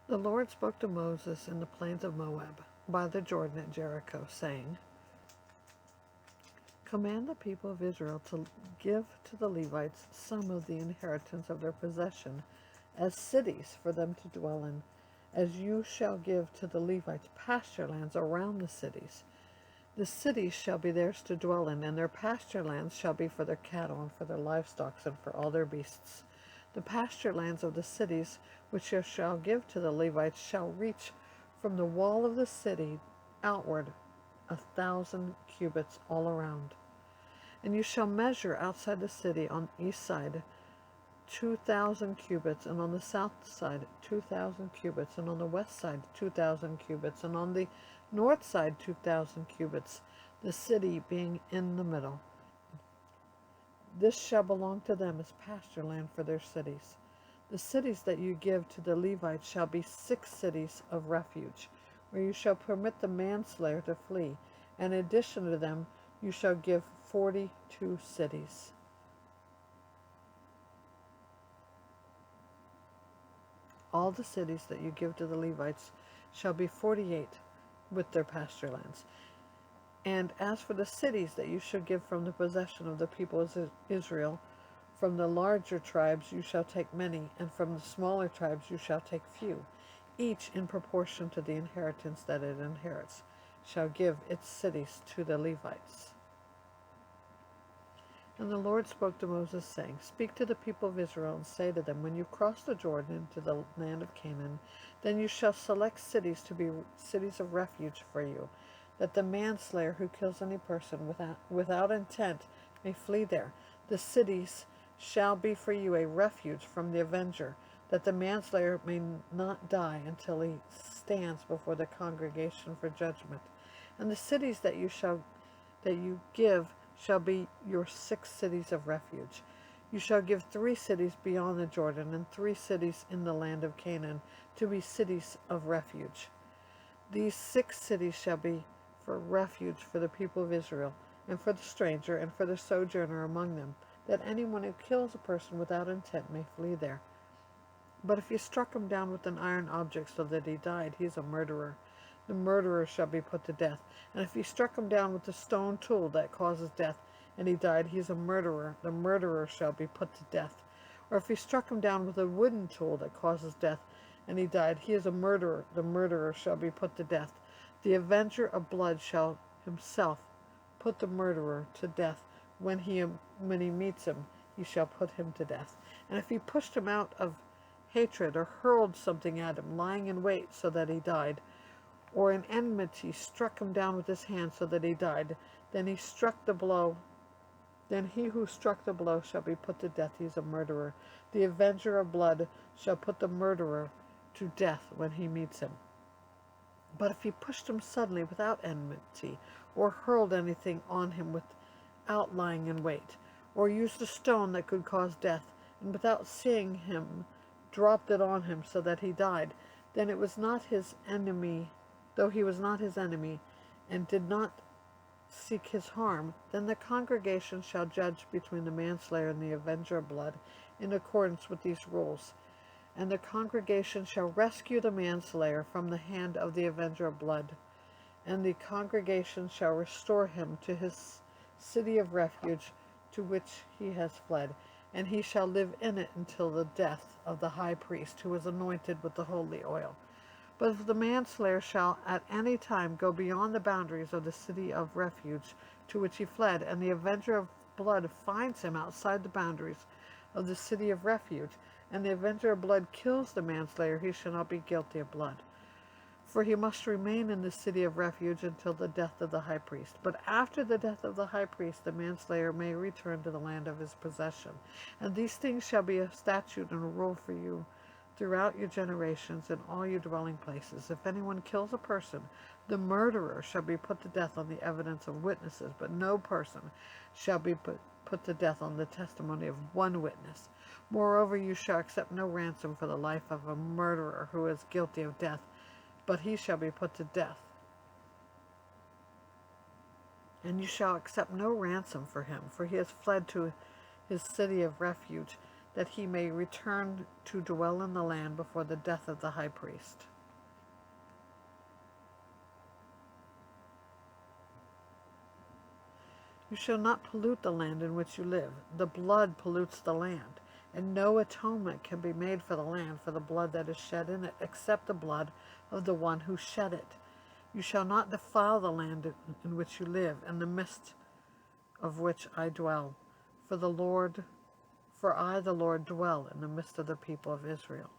The Lord spoke to Moses in the plains of Moab, by the Jordan at Jericho, saying, Command the people of Israel to give to the Levites some of the inheritance of their possession as cities for them to dwell in, as you shall give to the Levites pasture lands around the cities. The cities shall be theirs to dwell in, and their pasture lands shall be for their cattle and for their livestock and for all their beasts. The pasture lands of the cities which you shall give to the Levites shall reach from the wall of the city outward 1,000 cubits all around. And you shall measure outside the city on the east side 2,000 cubits, and on the south side 2,000 cubits, and on the west side 2,000 cubits, and on the north side 2,000 cubits, the city being in the middle. This shall belong to them as pasture land for their cities. The cities that you give to the Levites shall be 6 cities of refuge, where you shall permit the manslayer to flee, and in addition to them you shall give 42 cities. All the cities that you give to the Levites shall be 48 with their pasture lands. And as for the cities that you shall give from the possession of the people of Israel, from the larger tribes you shall take many, and from the smaller tribes you shall take few, each in proportion to the inheritance that it inherits, shall give its cities to the Levites. And the Lord spoke to Moses, saying, Speak to the people of Israel, and say to them, When you cross the Jordan into the land of Canaan, then you shall select cities to be cities of refuge for you, that the manslayer who kills any person without intent may flee there. The cities shall be for you a refuge from the avenger, that the manslayer may not die until he stands before the congregation for judgment. And the cities that you give shall be your 6 cities of refuge. You shall give 3 cities beyond the Jordan, and 3 cities in the land of Canaan, to be cities of refuge. These 6 cities shall be for refuge for the people of Israel, and for the stranger, and for the sojourner among them, that anyone who kills a person without intent may flee there. But if you struck him down with an iron object so that he died, he is a murderer. The murderer shall be put to death. And if he struck him down with a stone tool that causes death, and he died, he is a murderer. The murderer shall be put to death. Or if he struck him down with a wooden tool that causes death, and he died, he is a murderer. The murderer shall be put to death. The avenger of blood shall himself put the murderer to death. When he meets him, he shall put him to death. And if he pushed him out of hatred, or hurled something at him, lying in wait so that he died, or in enmity struck him down with his hand so that he died, then he who struck the blow shall be put to death. He is a murderer. The avenger of blood shall put the murderer to death when he meets him. But if he pushed him suddenly without enmity, or hurled anything on him without lying in wait, or used a stone that could cause death, and without seeing him dropped it on him so that he died, then it was not his enemy, though he was not his enemy, and did not seek his harm, then the congregation shall judge between the manslayer and the avenger of blood in accordance with these rules. And the congregation shall rescue the manslayer from the hand of the avenger of blood, and the congregation shall restore him to his city of refuge to which he has fled, and he shall live in it until the death of the high priest who was anointed with the holy oil. But if the manslayer shall at any time go beyond the boundaries of the city of refuge to which he fled, and the avenger of blood finds him outside the boundaries of the city of refuge, and the avenger of blood kills the manslayer, he shall not be guilty of blood. For he must remain in the city of refuge until the death of the high priest. But after the death of the high priest, the manslayer may return to the land of his possession. And these things shall be a statute and a rule for you throughout your generations in all your dwelling places. If anyone kills a person, the murderer shall be put to death on the evidence of witnesses, but no person shall be put to death on the testimony of one witness. Moreover, you shall accept no ransom for the life of a murderer who is guilty of death, but he shall be put to death. And you shall accept no ransom for him, for he has fled to his city of refuge, that he may return to dwell in the land before the death of the high priest. You shall not pollute the land in which you live. The blood pollutes the land, and no atonement can be made for the land for the blood that is shed in it, except the blood of the one who shed it. You shall not defile the land in which you live, in the midst of which I dwell. For I, the Lord, dwell in the midst of the people of Israel.